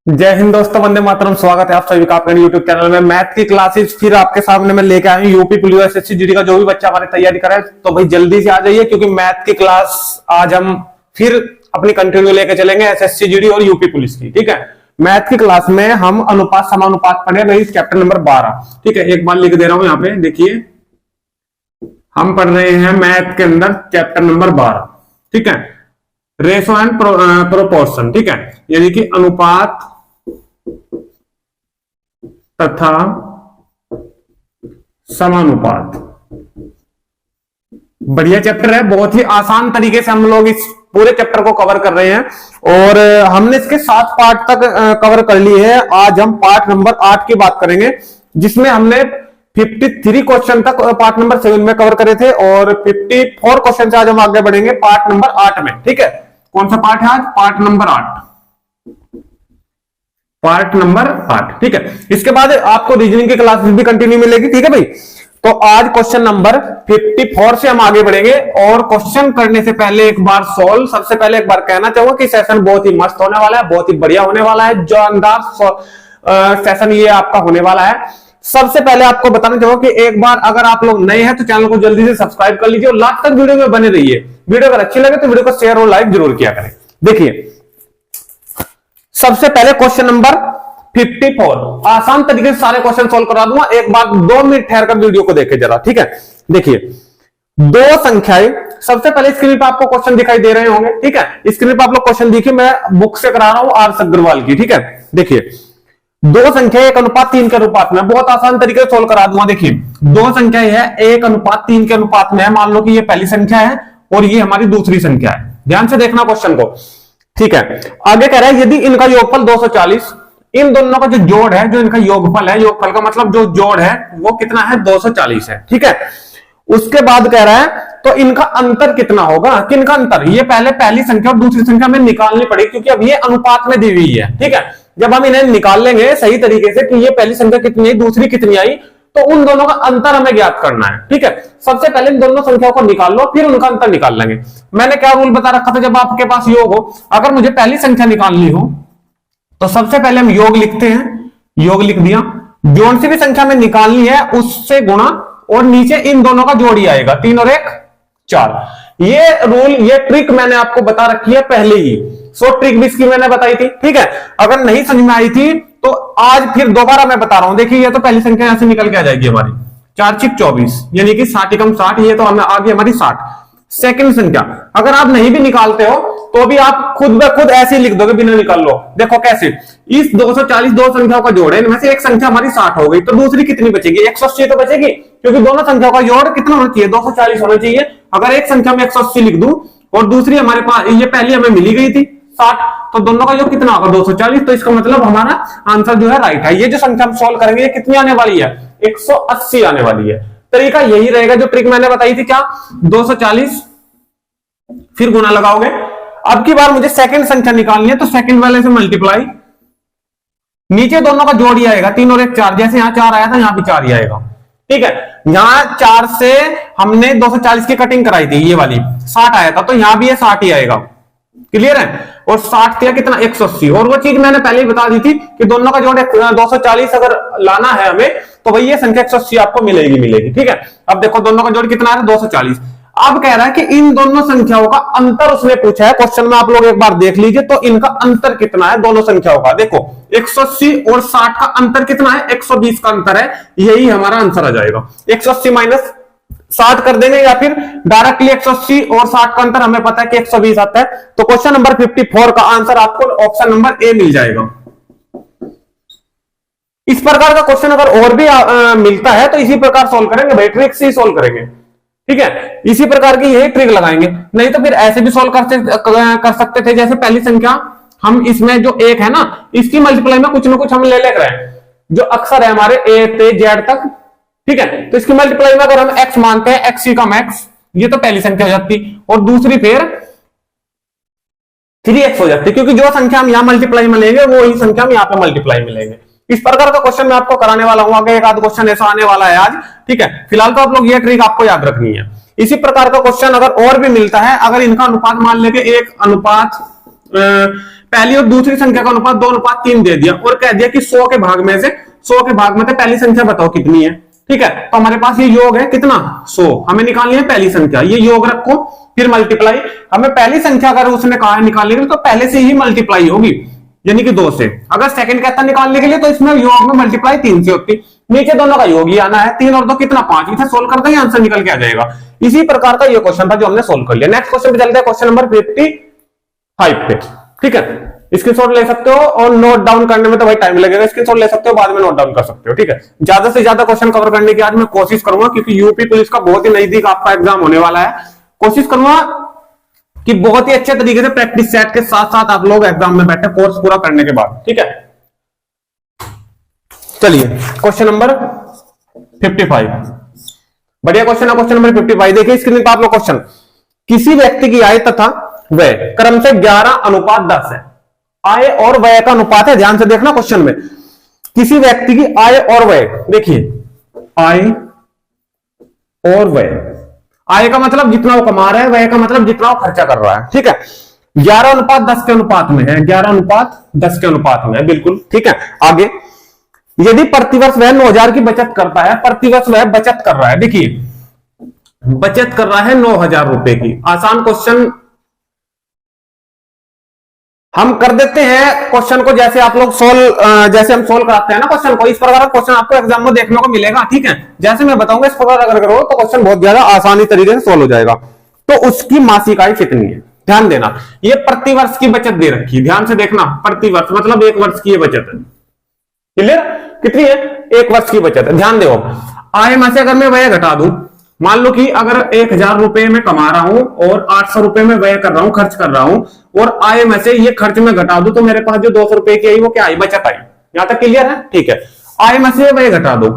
जय हिंद दोस्तों, वंदे मातरम। स्वागत है आप सभी का अपने यूट्यूब चैनल में। मैथ की क्लासेस फिर आपके सामने मैं लेके आया हूं। यूपी पुलिस एसएससी जीडी का जो भी बच्चा हमारी तैयारी कर रहा है तो भाई जल्दी से आ जाइए, क्योंकि मैथ की क्लास आज हम फिर अपनी कंटिन्यू लेके चलेंगे एसएससी जीडी और यूपी पुलिस की। ठीक है, मैथ की क्लास में हम अनुपात समानुपात पढ़े रहे, चैप्टर नंबर 12। ठीक है, एक बार लिख दे रहा हूं यहाँ पे, देखिए हम पढ़ रहे हैं मैथ के अंदर चैप्टर नंबर 12। ठीक है, रेशो एंड प्रोपोर्शन। ठीक है, यानी कि अनुपात तथा समानुपात। बढ़िया चैप्टर है, बहुत ही आसान तरीके से हम लोग इस पूरे चैप्टर को कवर कर रहे हैं और हमने इसके 7 पार्ट तक कवर कर लिए हैं। आज हम पार्ट नंबर 8 की बात करेंगे, जिसमें हमने 53 क्वेश्चन तक पार्ट नंबर 7 में कवर करे थे और 54 क्वेश्चन से आज हम आगे बढ़ेंगे पार्ट नंबर 8 में। ठीक है, कौन सा पार्ट है आज? Part number 8। Part number 8। ठीक है, इसके बाद आपको रीजनिंग की क्लासेस भी कंटिन्यू मिलेगी। ठीक है भाई, तो आज क्वेश्चन नंबर 54 से हम आगे बढ़ेंगे और क्वेश्चन करने से पहले एक बार सोल्व, सबसे पहले एक बार कहना चाहूंगा कि सेशन बहुत ही मस्त होने वाला है, बहुत ही बढ़िया होने वाला है, जानदार सेशन ये आपका होने वाला है। सबसे पहले आपको बताना चाहूंगा कि एक बार अगर आप लोग नए हैं तो चैनल को जल्दी से सब्सक्राइब कर लीजिए और लास्ट तक वीडियो में बने रहिए। वीडियो अगर अच्छी लगे तो वीडियो को शेयर और लाइक जरूर किया करें। देखिए, सबसे पहले क्वेश्चन नंबर 54, आसान तरीके से सारे क्वेश्चन सोल्व करा दूंगा। एक बार 2 मिनट ठहर कर वीडियो को देखे जरा। ठीक है, देखिए दो संख्याएं, सबसे पहले स्क्रीन पर आपको क्वेश्चन दिखाई दे रहे होंगे। ठीक है, स्क्रीन पर आप लोग क्वेश्चन देखिए, मैं बुक से करा रहा हूं आर अग्रवाल की। ठीक है, देखिए दो संख्या 1:3 के अनुपात में, बहुत आसान तरीके से सोल्व करा दूंगा। देखिए दो संख्या है 1:3 के अनुपात में है। मान लो कि ये पहली संख्या है और ये हमारी दूसरी संख्या है। ध्यान से देखना क्वेश्चन को। ठीक है, आगे कह रहा है यदि इनका योगफल 240, इन दोनों का जो जोड़ है, जो इनका योगफल है, योगफल का मतलब जो जोड़ है वो कितना है? 240 है। ठीक है, उसके बाद कह रहा है तो इनका अंतर कितना होगा? किनका अंतर? ये पहली संख्या और दूसरी संख्या में निकालनी पड़ेगी, क्योंकि अब ये अनुपात में दी हुई है। ठीक है, जब हम इन्हें निकाल लेंगे सही तरीके से कि ये पहली संख्या कितनी आई, दूसरी कितनी आई, तो उन दोनों का अंतर हमें ज्ञात करना है। ठीक है, सबसे पहले इन दोनों संख्याओं को निकाल लो, फिर उनका अंतर निकाल लेंगे। मैंने क्या रूल बता रखा था, जब आपके पास योग हो, अगर मुझे पहली संख्या निकालनी हो तो सबसे पहले हम योग लिखते हैं, योग लिख दिया। जोन सी भी संख्या में निकालनी है उससे गुणा और नीचे इन दोनों का जोड़ ही आएगा, 3 और 1 4। ये रूल, ये ट्रिक मैंने आपको बता रखी है पहले ही। ट्रिक भी इसकी मैंने बताई थी। ठीक है, अगर नहीं समझ में आई थी तो आज फिर दोबारा मैं बता रहा हूं। देखिए ये तो पहली संख्या यहां से निकल के आ जाएगी हमारी, 4 6 24, यानी कि 60 कम 60, ये तो हमें आ गई हमारी 60। सेकंड संख्या अगर आप नहीं भी निकालते हो तो भी आप खुद ब खुद ऐसे ही लिख दोगे बिना निकाल लो। देखो कैसे, इस 240 दो संख्याओं का जोड़ है, इनमें से एक संख्या हमारी 60 हो गई, तो दूसरी कितनी बचेगी? 180 तो बचेगी, क्योंकि दोनों संख्याओं का जोड़ कितना होना चाहिए? 240 होना चाहिए। अगर एक संख्या में 180 लिख दूं और दूसरी हमारे पास, ये पहली हमें मिली गई थी 60, तो दोनों का योग कितना होगा? 240। तो इसका मतलब हमारा आंसर जो है राइट है। ये जो संख्या हम सोल्व करेंगे ये कितनी आने वाली है? 180 आने वाली है। तरीका यही रहेगा जो ट्रिक मैंने बताई थी। क्या? 240 फिर गुना लगाओगे। अब की बार मुझे सेकंड संख्या निकालनी है, तो सेकंड वाले से मल्टीप्लाई, नीचे दोनों का जोड़ ही आएगा, 3 और 1 4। जैसे यहां 4 आया था यहां भी 4 ही आएगा। ठीक है, यहां 4 से हमने 240 की कटिंग कराई थी, ये वाली 60 आया था, तो यहां भी ये 60 ही आएगा। क्लियर है? और 60 थे कितना? 180। और वो चीज मैंने पहले ही बता दी थी कि दोनों का जोड़ 240 अगर लाना है हमें तो वही ये संख्या 180 आपको मिलेगी। ठीक है, अब देखो दोनों का जोड़ कितना है? 240। अब कह रहा है कि इन दोनों संख्याओं का अंतर उसने पूछा है क्वेश्चन में, आप लोग एक बार देख लीजिए तो इनका अंतर कितना है दोनों संख्याओं का। देखो 180 और 60 का अंतर कितना है? 120 का अंतर है। यही हमारा आंसर आ जाएगा। 180 माइनस 60 कर देंगे या फिर डायरेक्टली 180 और 60 का अंतर हमें पता है कि 120 आता है। तो क्वेश्चन नंबर 54 का आंसर आपको ऑप्शन नंबर ए मिल जाएगा। इस प्रकार का क्वेश्चन अगर और भी मिलता है तो इसी प्रकार सोल्व करेंगे भाई, ट्रिक से ही सोल्व करेंगे। ठीक है, इसी प्रकार की यही ट्रिक लगाएंगे, नहीं तो फिर ऐसे भी सोल्व कर सकते थे। जैसे पहली संख्या हम इसमें जो 1 है ना, इसकी मल्टीप्लाई में कुछ ना कुछ हम ले रहे हैं, जो अक्सर है हमारे ए से जेड तक। ठीक है, तो इसकी मल्टीप्लाई में अगर हम x मानते हैं, x का मैक्स, ये तो पहली संख्या हो जाती, और दूसरी फिर 3x हो जाती, क्योंकि जो संख्या हम यहां मल्टीप्लाई में लेंगे वो ही संख्या हम यहां पे मल्टीप्लाई में लेंगे। इस प्रकार का क्वेश्चन मैं आपको कराने वाला हूं, आगे एक आध क्वेश्चन ऐसा आने वाला है आज। ठीक है, फिलहाल तो आप लोग ये ट्रिक आपको याद रखनी है। इसी प्रकार का क्वेश्चन अगर और भी मिलता है, अगर इनका अनुपात मान लेंगे 1:, पहली और दूसरी संख्या का अनुपात 2:3 दे दिया और कह दिया कि 100 के भाग में से 100 के भाग में से पहली संख्या बताओ कितनी है। ठीक है, तो हमारे पास ये योग है कितना 100, हमें निकालनी है पहली संख्या, ये योग रखो फिर मल्टीप्लाई, हमें पहली संख्या अगर उसने कहा है निकालने के लिए तो पहले से ही मल्टीप्लाई होगी यानी कि 2 से। अगर सेकंड कहता निकालने के लिए तो इसमें योग में मल्टीप्लाई 3 से होती, नीचे दोनों का योग ही आना है, 3 और 2 कितना 5, इसे सोल्व कर देंगे आंसर निकल के आ जाएगा। इसी प्रकार का ये क्वेश्चन था जो हमने सोल्व कर लिया। नेक्स्ट क्वेश्चन पे चलते हैं, क्वेश्चन नंबर 55 पे। ठीक है, स्क्रीनशॉट ले सकते हो और नोट डाउन करने में तो भाई टाइम लगेगा, स्क्रीनशॉट ले सकते हो बाद में नोट डाउन कर सकते हो। ठीक है, ज्यादा से ज्यादा क्वेश्चन कवर करने की आज मैं कोशिश करूंगा क्योंकि यूपी पुलिस का बहुत ही नजदीक आपका एग्जाम होने वाला है। कोशिश करूंगा कि बहुत ही अच्छे तरीके से प्रैक्टिस सेट के साथ साथ आप लोग एग्जाम में बैठे कोर्स पूरा करने के बाद। ठीक है, चलिए क्वेश्चन नंबर 55, बढ़िया क्वेश्चन है क्वेश्चन नंबर 55। देखिए स्क्रीन पर आप लोग क्वेश्चन, किसी व्यक्ति की आय तथा व्यय क्रम से 11:10 है। आय और व्यय का अनुपात है, ध्यान से देखना क्वेश्चन में, किसी व्यक्ति की आय और व्यय, देखिए आय और व्यय, आय का मतलब जितना वो कमा रहा है, व्यय का मतलब जितना वो खर्चा कर रहा है। ठीक है, 11:10 के अनुपात में है, 11:10 के अनुपात में है, बिल्कुल ठीक है। आगे, यदि प्रतिवर्ष वह 9,000 की बचत करता है, प्रतिवर्ष वह बचत कर रहा है, देखिए बचत कर रहा है 9,000 रुपए की। आसान क्वेश्चन हम कर देते हैं क्वेश्चन को, जैसे आप लोग जैसे हम सोल्व कराते हैं ना क्वेश्चन को, इस प्रकार का क्वेश्चन आपको एग्जाम में देखने को मिलेगा। ठीक है, जैसे मैं बताऊंगा इस प्रकार अगर करो तो क्वेश्चन बहुत ज्यादा आसानी तरीके से सोल्व हो जाएगा। तो उसकी मासिक आय कितनी है, ध्यान देना, ये प्रतिवर्ष की बचत दे रखी है, ध्यान से देखना, प्रतिवर्ष मतलब 1 वर्ष की ये बचत है। क्लियर, कितनी है 1 वर्ष की बचत है। ध्यान दो, आय में से अगर मैं व्यय घटा दूं, मान लो कि अगर 1,000 रुपए में कमा रहा हूं और 800 रुपए में व्यय कर रहा हूं, खर्च कर रहा हूं, और आय में से ये खर्च में घटा दूं तो मेरे पास जो 200 रुपए की आई वो क्या आई, बचत आई। यहां तक क्लियर है? ठीक है, आय में से व्यय घटा दो।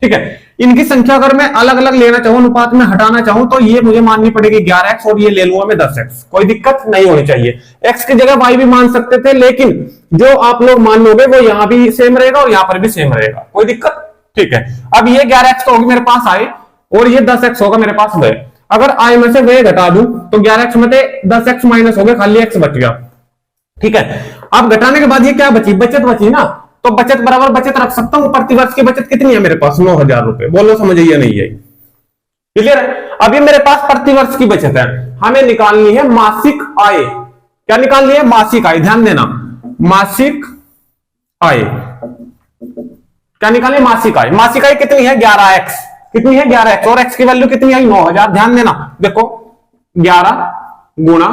ठीक है, इनकी संख्या अगर मैं अलग अलग लेना चाहूं, अनुपात में हटाना चाहूं तो ये मुझे माननी पड़ेगी 11x और ये ले लूंगा मैं 10x, कोई दिक्कत नहीं होनी चाहिए। x की जगह y भी मान सकते थे, लेकिन जो आप लोग मान लोगे वो यहां भी सेम रहेगा और यहां पर भी सेम रहेगा, कोई दिक्कत। ठीक है, अब ये 11x तो होगी मेरे पास आय और ये 10x होगा मेरे पास व्यय। अगर आय में से व्यय घटा दूं तो 11x में से 10x माइनस हो गया, खाली x बच गया। ठीक है, अब घटाने के बाद ये क्या बची, बचत बची ना, तो बचत बराबर बचत रख सकता हूं। प्रतिवर्ष की बचत कितनी है मेरे पास, 9,000 रुपए। बोलो समझ या नहीं है, क्लियर है? अब ये मेरे पास प्रतिवर्ष की बचत है, हमें निकालनी है मासिक आय। क्या निकालनी है, मासिक आय। ध्यान देना, मासिक आय क्या निकालनी है, मासिक आय। मासिक आय कितनी है, 11x, कितनी है 11x, और x की वैल्यू कितनी आई 9,000। ध्यान देना, देखो 11 गुणा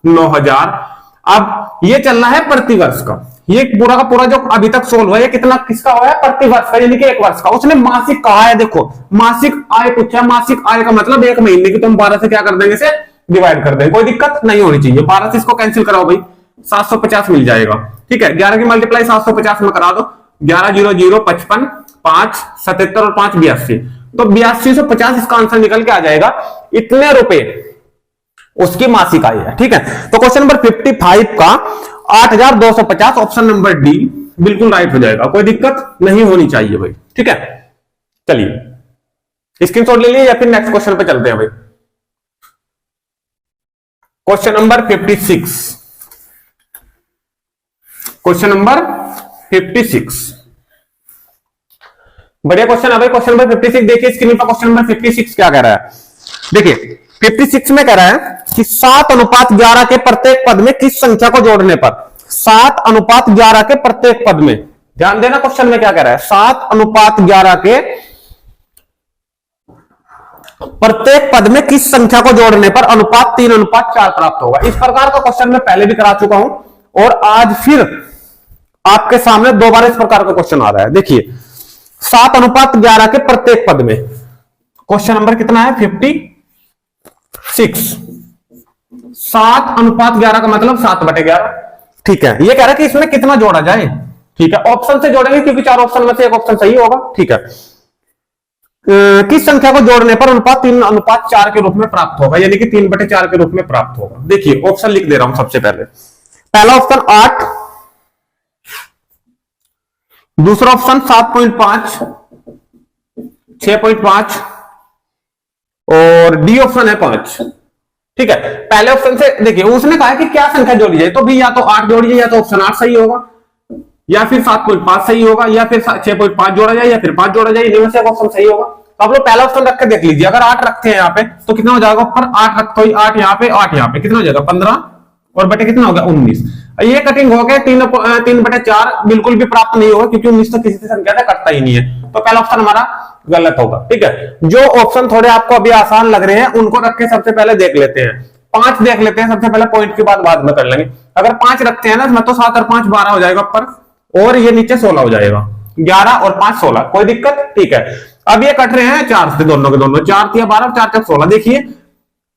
9,000। अब ये चलना है प्रतिवर्ष का, ये पूरा का पूरा जो अभी तक सोल्व हुआ है कितना किसका हुआ है, प्रतिवर्ष का, यानी कि 1 वर्ष का। उसने मासिक कहा है, देखो मासिक आय पूछा, मासिक आय का मतलब 1 महीने की, तो हम 12 से क्या कर देंगे, इसे डिवाइड कर देंगे, कोई दिक्कत नहीं होनी चाहिए। 12 से इसको कैंसिल कराओ भाई, 750 मिल जाएगा। ठीक है, 11 की मल्टीप्लाई 750 में करा दो, 11 0 0 55, 5 77 और 5 82, तो 8250 इसका आंसर निकल के आ जाएगा। इतने रुपए उसकी मासिक आय है। ठीक है, तो क्वेश्चन नंबर 55 का 8,250 ऑप्शन नंबर डी बिल्कुल राइट हो जाएगा, कोई दिक्कत नहीं होनी चाहिए भाई। ठीक है, चलिए स्क्रीनशॉट ले लिए या फिर नेक्स्ट क्वेश्चन पे चलते हैं भाई। क्वेश्चन नंबर 56, क्वेश्चन नंबर 56 बढ़िया क्वेश्चन है भाई। क्वेश्चन नंबर 56 देखिए स्क्रीन पर, क्वेश्चन नंबर 56 क्या कह रहा है, देखिए 56 में कह रहा है कि 7:11 के प्रत्येक पद में किस संख्या को जोड़ने पर, 7:11 के प्रत्येक पद में, ध्यान देना क्वेश्चन में क्या कह रहा है, 7:11 के प्रत्येक पद में किस संख्या को जोड़ने पर अनुपात 3:4 प्राप्त होगा। इस प्रकार का क्वेश्चन मैं पहले भी करा चुका हूं और आज फिर आपके सामने दोबारा इस प्रकार का क्वेश्चन आ रहा है। देखिए 7:11 के प्रत्येक पद में, क्वेश्चन नंबर कितना है 56, 7:11 का मतलब 7/11। ठीक है, ये कह रहा है कि इसमें कितना जोड़ा जाए। ठीक है, ऑप्शन से जोड़ेंगे क्योंकि 4 ऑप्शन में से एक ऑप्शन सही होगा। ठीक है, किस संख्या को जोड़ने पर अनुपात 3:4 के रूप में प्राप्त होगा, यानी कि 3/4 के रूप में प्राप्त होगा। देखिए ऑप्शन लिख दे रहा हूं सबसे पहले, पहला ऑप्शन 8, दूसरा ऑप्शन 7.5, 6.5 और डी ऑप्शन है 5। ठीक है, पहले ऑप्शन से देखिए उसने कहा है कि क्या संख्या जोड़ी जाए, तो भी या तो 8 जोड़ी जाए या तो ऑप्शन 8 सही होगा, या फिर 7.5 सही होगा, या फिर 6.5 जोड़ा जाए, या फिर 5 जोड़ा जाए, इनमें से ऑप्शन सही होगा। तो आप लोग पहला ऑप्शन रख के देख लीजिए, अगर 8 रखते हैं यहाँ पे तो कितना हो जाएगा, ऊपर 8 रखते हो, 8 यहाँ पे 8 यहाँ पे, कितना हो जाएगा 15 और बटे कितना हो गया 19। ये कटिंग हो गया 3/4 बिल्कुल भी प्राप्त नहीं होगा, क्योंकि 19 तो किसी से संख्या से कटता ही नहीं है, तो पहला ऑप्शन हमारा गलत होगा। ठीक है, जो ऑप्शन थोड़े आपको अभी आसान लग रहे हैं उनको रख के सबसे पहले देख लेते हैं। 5 देख लेते हैं सबसे पहले, पॉइंट की बात बाद में कर लेंगे। अगर 5 रखते हैं ना तो 7 और 5 12 हो जाएगा ऊपर, और ये नीचे 16 हो जाएगा, 11 और 5 16, कोई दिक्कत। ठीक है, अब ये कट रहे हैं 4 से, दोनों के दोनों 4 या 12, 4 4 16। देखिए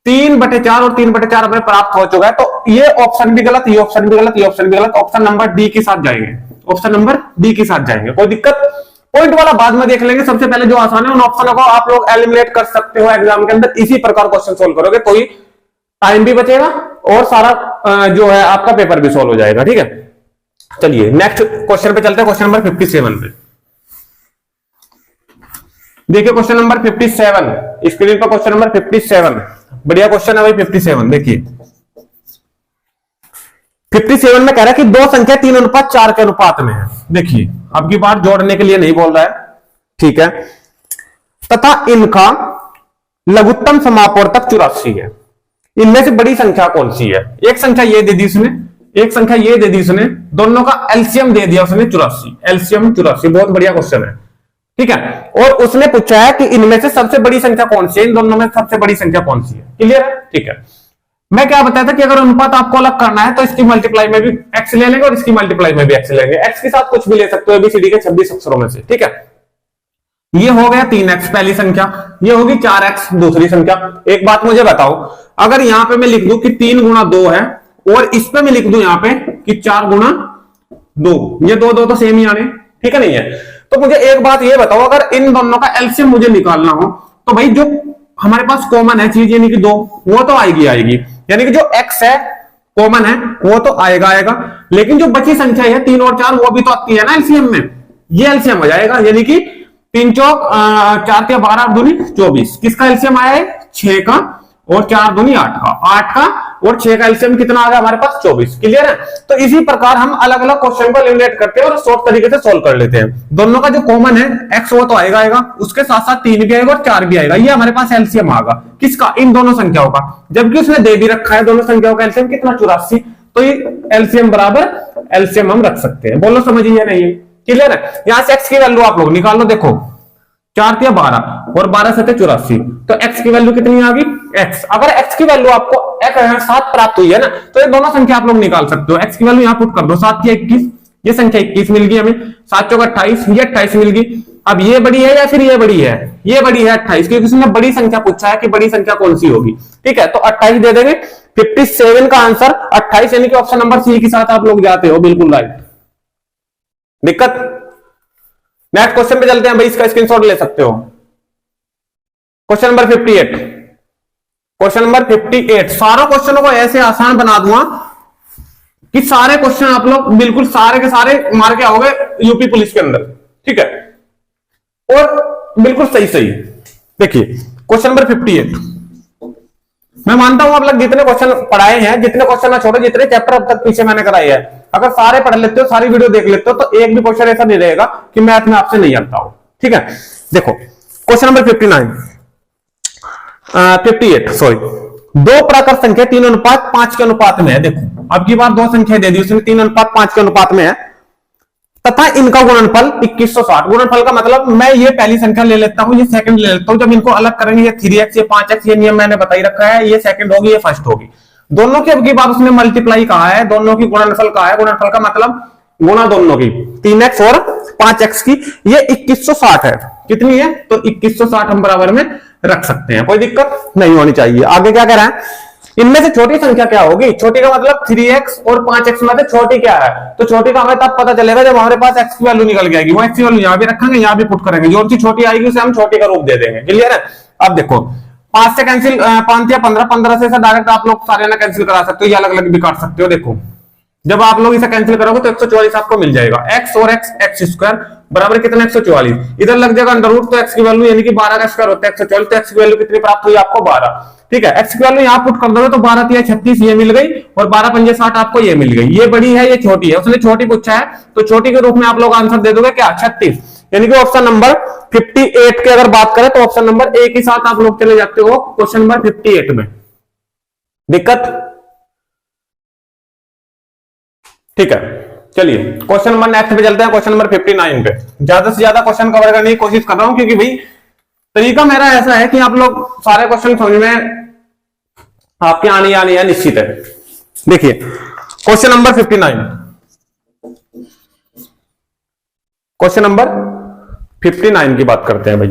3/4 और 3/4 हमें प्राप्त हो चुका है, तो ये ऑप्शन भी गलत, ये ऑप्शन भी गलत, ये ऑप्शन भी गलत, ऑप्शन नंबर डी के साथ जाएंगे, ऑप्शन नंबर डी के साथ जाएंगे, कोई दिक्कत। पॉइंट वाला बाद में देख लेंगे, सबसे पहले जो आसान है उन ऑप्शनों को आप लोग एलिमिनेट कर सकते हो एग्जाम के अंदर, इसी प्रकार क्वेश्चन सोल्व करोगे, कोई टाइम भी बचेगा और सारा जो है आपका पेपर भी सोल्व हो जाएगा। ठीक है, चलिए नेक्स्ट क्वेश्चन पे चलते हैं, क्वेश्चन नंबर 57 पे। देखिए क्वेश्चन नंबर 57 स्क्रीन पर, क्वेश्चन नंबर 57 बढ़िया क्वेश्चन है भाई 57। देखिए 57 में कह रहा है कि दो संख्या 3:4 के अनुपात में है। देखिए अब की बार जोड़ने के लिए नहीं बोल रहा है, ठीक है, तथा इनका लघुत्तम समापवर्तक 84 है। इनमें से बड़ी संख्या कौन सी है? एक संख्या ये दे दी उसने, एक संख्या ये दे दी उसने, दोनों का एलसीएम दे दिया उसने 84, एलसीएम 84। बहुत बढ़िया क्वेश्चन है, ठीक है। और उसने पूछा है कि इनमें से सबसे बड़ी संख्या कौन सी है, इन दोनों में सबसे बड़ी संख्या कौन सी है। क्लियर है, ठीक है। मैं क्या बताया था कि अगर अनुपात आपको अलग करना है तो इसकी मल्टीप्लाई में भी एक्स ले लेंगे और इसकी मल्टीप्लाई में भी एक्स लेंगे, एक्स के साथ कुछ भी ले सकते हो एबीसीडी के 26 अक्षरों में से, ठीक है। ये हो गया 3x पहली संख्या, ये होगी 4x दूसरी संख्या। एक बात मुझे बताओ, अगर यहां पे मैं लिख दूं कि 3 गुणा 2 है और इस पे मैं लिख दूं यहां पे कि 4 गुणा 2, ये दो तो सेम ही आने, ठीक है नहीं है। तो मुझे एक बात ये बताओ, अगर इन दोनों का एलसीएम मुझे निकालना हो तो भाई जो हमारे पास कॉमन है चीज यानी कि 2, वो तो आएगी, यानी कि जो x है कॉमन है वो तो आएगा, लेकिन जो बची संख्या है 3 और 4 वो भी तो आती है ना एलसीएम में, ये एलसीएम हो जाएगा। यानी कि 3 चौक 4 या 12 दूनी 24, किसका एलसीएम आया है 6 का, और 4 दूनी 8 का, 8 का और 6 का एलसीएम कितना आ गया हमारे पास 24। क्लियर है। तो इसी प्रकार हम अलग अलग क्वेश्चन को एलिमिनेट करते हैं और शॉर्ट तरीके से सोल्व कर लेते हैं। दोनों का जो कॉमन है x वो तो आएगा, उसके साथ साथ 3 भी आएगा और 4 भी आएगा, ये हमारे पास एलसीएम आएगा किसका, इन दोनों संख्याओं का। जबकि उसने दे भी रखा है दोनों संख्याओं का एलसीएम कितना 84, तो ये एलसीएम बराबर एलसीएम हम रख सकते हैं। बोलो समझिए नहीं? क्लियर है। यहां से x की वैल्यू आप लोग निकाल लो, देखो 4 या 12 और 12 से 84, तो x की वैल्यू कितनी आ गई x। अगर x की वैल्यू आपको 7 प्राप्त हुई है ना, तो ये दोनों संख्या आप लोग निकाल सकते हो। x की वैल्यू यहां पुट कर दो, 7 या 21, ये संख्या 21 मिल गई हमें, 7 चौक 28, ये 28 मिल गई। अब ये बड़ी है या फिर ये बड़ी है? ये बड़ी है 28, क्योंकि उसने बड़ी संख्या पूछा है कि बड़ी संख्या कौन सी होगी, ठीक है। तो 28 दे देंगे। 57 का आंसर 28 यानी कि ऑप्शन नंबर सी के साथ आप लोग जाते हो, बिल्कुल राइट। दिक्कत? नेक्स्ट क्वेश्चन पे चलते हैं भाई, इसका स्क्रीनशॉट ले सकते हो। Question number 58, question number 58। सारों क्वेश्चनों को ऐसे आसान बना दूंगा कि सारे क्वेश्चन आप लोग बिल्कुल सारे के सारे मार के आओगे यूपी पुलिस के अंदर, ठीक है, और बिल्कुल सही। देखिए क्वेश्चन नंबर 58, मैं मानता हूं आप लोग जितने क्वेश्चन पढ़ाए हैं, जितने क्वेश्चन ना छोड़ो, जितने चैप्टर अब तक पीछे मैंने कराए हैं, अगर सारे पढ़ लेते हो, सारी वीडियो देख लेते हो, तो एक भी क्वेश्चन ऐसा नहीं रहेगा कि मैथ में आपसे नहीं आता हो, ठीक है। देखो क्वेश्चन नंबर 58 सॉरी, दो प्राकृत संख्या 3:5 के अनुपात में है। देखो अब की बार दो संख्या दे दी उसने 3:5 के अनुपात में है, तथा इनका गुणनफल 2160। गुणनफल का मतलब मैं ये पहली संख्या ले लेता हूं, ये सेकंड ले लेता हूं, जब इनको अलग करेंगे ये 3x ये 5x, ये नियम मैंने बताई रखा है, ये सेकंड होगी ये फर्स्ट होगी। दोनों की अब की बार उसने मल्टीप्लाई कहा है, दोनों की गुणनफल कहा है। गुणनफल का मतलब गुणा दोनों की 3x और 5x की, ये 2160 है। कितनी है? तो 2160 हम बराबर में रख सकते हैं, कोई दिक्कत नहीं होनी चाहिए। आगे क्या कह रहा है, इनमें से छोटी संख्या क्या होगी? छोटी का मतलब 3x और 5x में से छोटी क्या है? तो छोटी का हमें तब पता चलेगा जब हमारे पास x की वैल्यू निकल के आएगी। वो x की वैल्यू यहां भी रखेंगे, यहां भी पुट करेंगे, जो चीज छोटी आएगी उसे हम छोटी का रूप दे देंगे। क्लियर है। अब देखो 5 से कैंसिल, 5 या 15, 15 से डायरेक्ट आप लोग सारे ना कैंसिल करा सकते हो, या अलग अलग भी काट सकते हो। देखो जब आप लोग इसे कैंसिल करोगे तो 144 आपको मिल जाएगा। x और x x स्क्वायर बराबर कितना 144। इधर लग जाएगा अंडर रूट, तो एक्स की वैल्यू यानी कि 12 का स्क्वायर होता है 144, तो एक्स की वैल्यू कितनी प्राप्त हुई आपको 12। ठीक है, एक्स की वैल्यू यहाँ पुट कर दोगे तो 12 3 36 ये मिल गई, और 12 5 60 आपको ये मिल गई। ये बड़ी है ये छोटी है, उसने छोटी पूछा है तो छोटी के रूप में आप लोग आंसर दे दोगे क्या 36, यानी कि ऑप्शन नंबर 58 की अगर बात करें तो ऑप्शन नंबर ए के साथ आप लोग चले जाते हो क्वेश्चन नंबर 58 में। दिक्कत? ठीक है, चलिए क्वेश्चन नंबर नेक्स्ट पे चलते हैं, क्वेश्चन नंबर 59 पे। ज्यादा से ज्यादा क्वेश्चन कवर करने की कोशिश कर रहा हूं, क्योंकि भाई तरीका मेरा ऐसा है कि आप लोग सारे क्वेश्चन समझ में आपके आने है निश्चित है। देखिए क्वेश्चन नंबर 59, क्वेश्चन नंबर 59 की बात करते हैं भाई।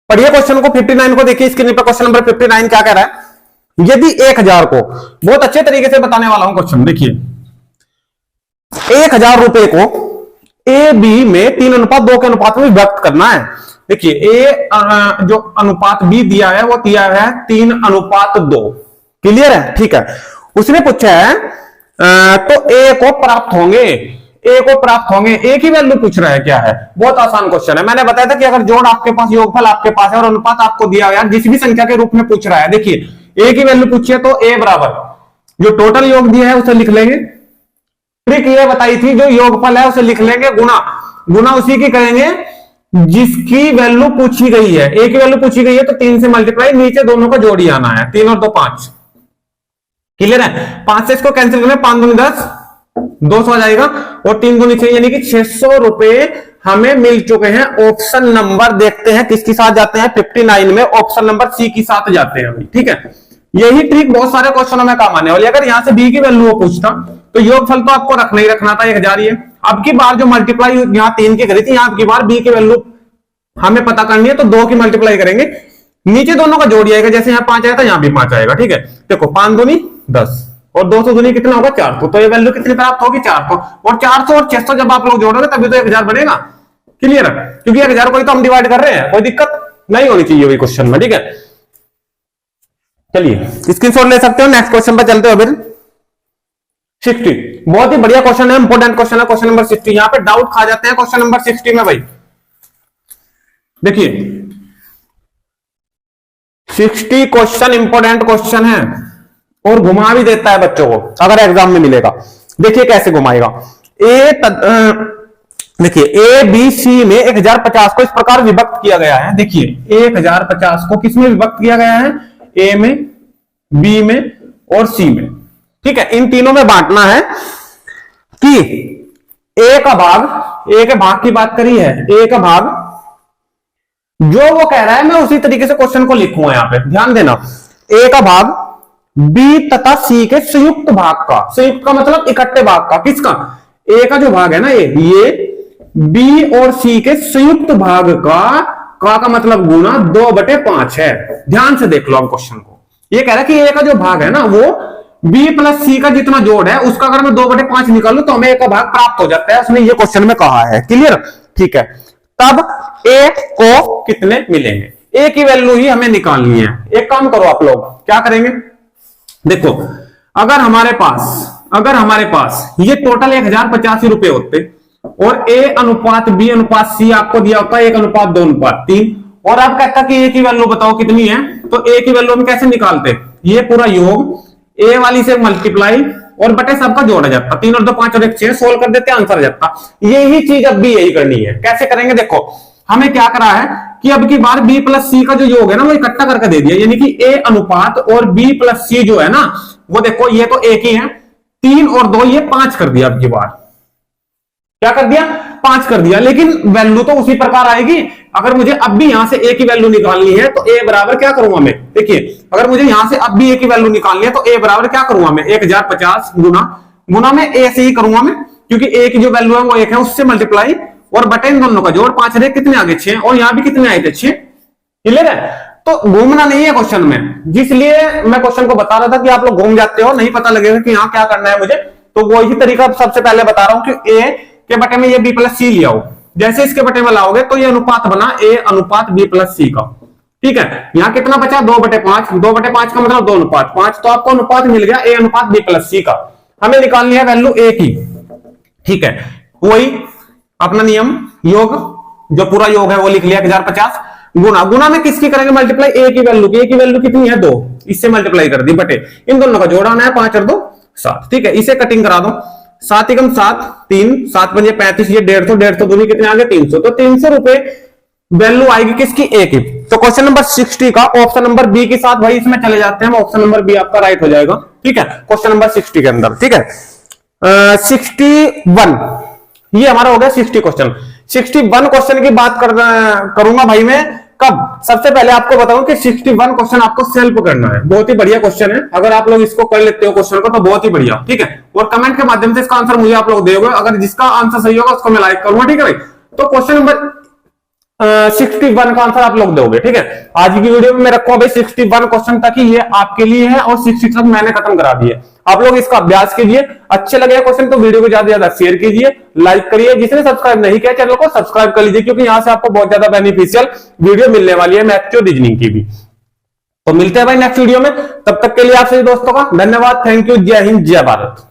पढ़िए क्वेश्चन को 59 को, देखिए स्क्रीन पर क्वेश्चन नंबर 59 क्या कह रहा है। यदि 1000 को, बहुत अच्छे तरीके से बताने वाला हूं क्वेश्चन, देखिए 1000 रुपए को ए बी में 3:2 के अनुपात में विभक्त करना है। देखिए ए जो अनुपात बी दिया है वो दिया है 3:2। क्लियर है? ठीक है, उसने पूछा है तो ए को प्राप्त होंगे, ए को प्राप्त होंगे, ए की वैल्यू पूछ रहा है क्या है। बहुत आसान क्वेश्चन है, मैंने बताया था कि अगर जोड़ आपके पास, योगफल आपके पास है और अनुपात आपको दिया हुआ है, जिस भी संख्या के रूप में पूछ रहा है, देखिए ए की वैल्यू पूछिए तो ए बराबर जो टोटल योग दिया है उसे लिख लेंगे। ट्रिक ये बताई थी, जो योगफल है उसे लिख लेंगे, गुना गुना उसी की करेंगे जिसकी वैल्यू पूछी गई है। ए की वैल्यू पूछी गई है तो 3 से मल्टीप्लाई, नीचे दोनों का जोड़ ही आना है, 3 और 2 5। क्लियर है? 5 से इसको कैंसिल करें, 5 दूनी 10, 200 आ जाएगा, और 3 दूनी 6 यानी कि 600 रुपए हमें मिल चुके हैं। ऑप्शन नंबर देखते हैं किसके साथ जाते हैं 59 में, ऑप्शन नंबर सी के साथ जाते हैं भाई। ठीक है, यही ट्रिक बहुत सारे क्वेश्चनों में काम आने वाली। अगर यहां से बी की वैल्यू वो पूछता तो योगफल तो आपको रखना ही रखना था 1000 ही है। अब की बार जो मल्टीप्लाई यहां 3 की करी थी, यहां की बार बी की वैल्यू हमें पता करनी है तो 2 की मल्टीप्लाई करेंगे, नीचे दोनों का जोड़ आएगा, जैसे यहाँ 5 आया था यहां भी 5 आएगा। ठीक है, देखो 5 दूनी 10 और 200 दूनी कितना होगा 400, तो ये वैल्यू कितनी प्राप्त होगी 400, और 400 और 600 जब आप लोग जोड़ोगे तभी तो 1000 बनेगा। क्लियर है? क्योंकि 1000 को ही तो हम डिवाइड कर रहे हैं, कोई दिक्कत नहीं होनी चाहिए वही क्वेश्चन में। ठीक है, चलिए स्क्रीनशॉट ले सकते हो। नेक्स्ट क्वेश्चन पर चलते हो फिर 60। बहुत ही बढ़िया क्वेश्चन है, इंपॉर्टेंट क्वेश्चन है क्वेश्चन नंबर 60। यहां पे डाउट खा जाते हैं क्वेश्चन नंबर 60 में भाई। देखिए 60 क्वेश्चन इंपॉर्टेंट क्वेश्चन है और घुमा भी देता है बच्चों को, अगर एग्जाम में मिलेगा। देखिए कैसे घुमाएगा। देखिए ए बी सी में 1050 को इस प्रकार विभक्त किया गया है। देखिए 1050 को किसमें विभक्त किया गया है, ए में, बी में और सी में। ठीक है, इन तीनों में बांटना है कि ए का भाग, ए के भाग की बात करी है, ए का भाग जो वो कह रहा है मैं उसी तरीके से क्वेश्चन को लिखूंगा। यहां पे ध्यान देना, ए का भाग बी तथा सी के संयुक्त भाग का, संयुक्त का मतलब इकट्ठे भाग का, किसका, ए का जो भाग है ना ये बी और सी के संयुक्त भाग का मतलब गुना 2/5 है। ध्यान से देख लो अब क्वेश्चन को, ये कह रहा है कि ए का जो भाग है ना वो बी प्लस सी का जितना जोड़ है उसका अगर मैं 2/5 निकालू तो हमें ए का भाग प्राप्त हो जाता है, उसने ये क्वेश्चन में कहा है। क्लियर? ठीक है, तब ए को कितने मिलेंगे, ए की वैल्यू ही हमें निकालनी है। एक काम करो आप लोग, क्या करेंगे, देखो अगर हमारे पास ये टोटल 1085 रुपए होते और ए अनुपात बी अनुपात सी आपको दिया होता है 1:2:3, और आप कहता कि ए की वैल्यू बताओ कितनी है, तो ए की वैल्यू हम कैसे निकालते, ये पूरा योग ए वाली से मल्टीप्लाई और बटे सबका जोड़ा जाता, 3 और 2 5 और 1 6, सोल्व कर देते आंसर जाता। यही चीज अब भी यही करनी है। कैसे करेंगे, देखो हमें क्या करा है कि अब की बार बी प्लस सी का जो योग है ना वो इकट्ठा करके दे दिया, यानी कि ए अनुपात और बी प्लस सी जो है ना वो देखो ये तो एक ही है, 3 और 2 ये 5 कर दिया। अब की बार क्या कर दिया, 5 कर दिया, लेकिन वैल्यू तो उसी प्रकार आएगी। अगर मुझे अब भी यहां से ए की वैल्यू निकालनी है तो ए बराबर क्या करूंगा मैं, देखिए अगर मुझे यहां से अब भी ए की वैल्यू निकालनी है तो ए बराबर क्या करूंगा मैं 1050 गुना में ए से ही करूंगा मैं, क्योंकि ए की जो वैल्यू है वो 1 है, उससे मल्टीप्लाई और बटे इन दोनों का जोड़, 5 रे कितने आगे 6, और यहां भी कितने आए थे 6। क्लियर है? तो घूमना नहीं है क्वेश्चन में, जिसलिए मैं क्वेश्चन को बता रहा था कि आप लोग घूम जाते हो, नहीं पता लगेगा कि यहां क्या करना है मुझे, तो वो इसी तरीका सबसे पहले बता रहा हूं कि ए के बटे में ये बी प्लस सी लिया हो, जैसे इसके बटे में लाओगे तो ये अनुपात बना ए अनुपात बी प्लस सी का। ठीक है, यहां कितना बचा 2/5, 2/5 का मतलब 2:5, तो आपको अनुपात मिल गया ए अनुपात बी प्लस सी का। हमें निकालनी है वैल्यू ए की, ठीक है, वही अपना नियम, योग जो पूरा योग है वो लिख लिया 1050, गुना, गुना में किसकी करेंगे मल्टीप्लाई, ए की वैल्यू की, ए की वैल्यू कितनी है 2, इससे मल्टीप्लाई कर दी बटे इन दोनों का जोड़ाना है 5 और 2 7, ठीक है, इसे कटिंग करा दो, 7 एकम 7, 3, 7 पंजे 35, ये 150, 150 दूनी कितने आ गए 300, तो 300 रुपए वैल्यू आएगी किसकी, ए की। तो क्वेश्चन नंबर 60 का ऑप्शन नंबर बी के साथ भाई इसमें चले जाते हैं, ऑप्शन नंबर बी आपका राइट हो जाएगा, ठीक है, क्वेश्चन नंबर 60 के अंदर, ठीक है। 61 ये हमारा हो गया 60 क्वेश्चन। 61 क्वेश्चन की बात करूंगा भाई मैं कब, सबसे पहले आपको बताऊं कि 61 क्वेश्चन आपको सेल्फ करना है, बहुत ही बढ़िया क्वेश्चन है, अगर आप लोग इसको कर लेते हो क्वेश्चन को तो बहुत ही बढ़िया, ठीक है, और कमेंट के माध्यम से इसका आंसर मुझे आप लोग दोगे, अगर जिसका आंसर सही होगा उसको मैं लाइक करूंगा, ठीक है भाई। तो क्वेश्चन नंबर 61 का आंसर आप लोग दोगे, ठीक है। आज की वीडियो में मैं रखूंगा भाई 61 क्वेश्चन तक ही ये आपके लिए है, और 60 तक मैंने खत्म करा दिए, आप लोग इसका अभ्यास कीजिए, अच्छे लगे क्वेश्चन तो वीडियो को ज्यादा से ज्यादा शेयर कीजिए, लाइक करिए, जिसने सब्सक्राइब नहीं किया चैनल को सब्सक्राइब कर लीजिए, क्योंकि यहां से आपको बहुत ज्यादा बेनिफिशियल वीडियो मिलने वाली है मैथ्स और रीजनिंग की भी। तो मिलते हैं भाई नेक्स्ट वीडियो में, तब तक के लिए आप सभी दोस्तों का धन्यवाद, थैंक यू, जय हिंद जय भारत।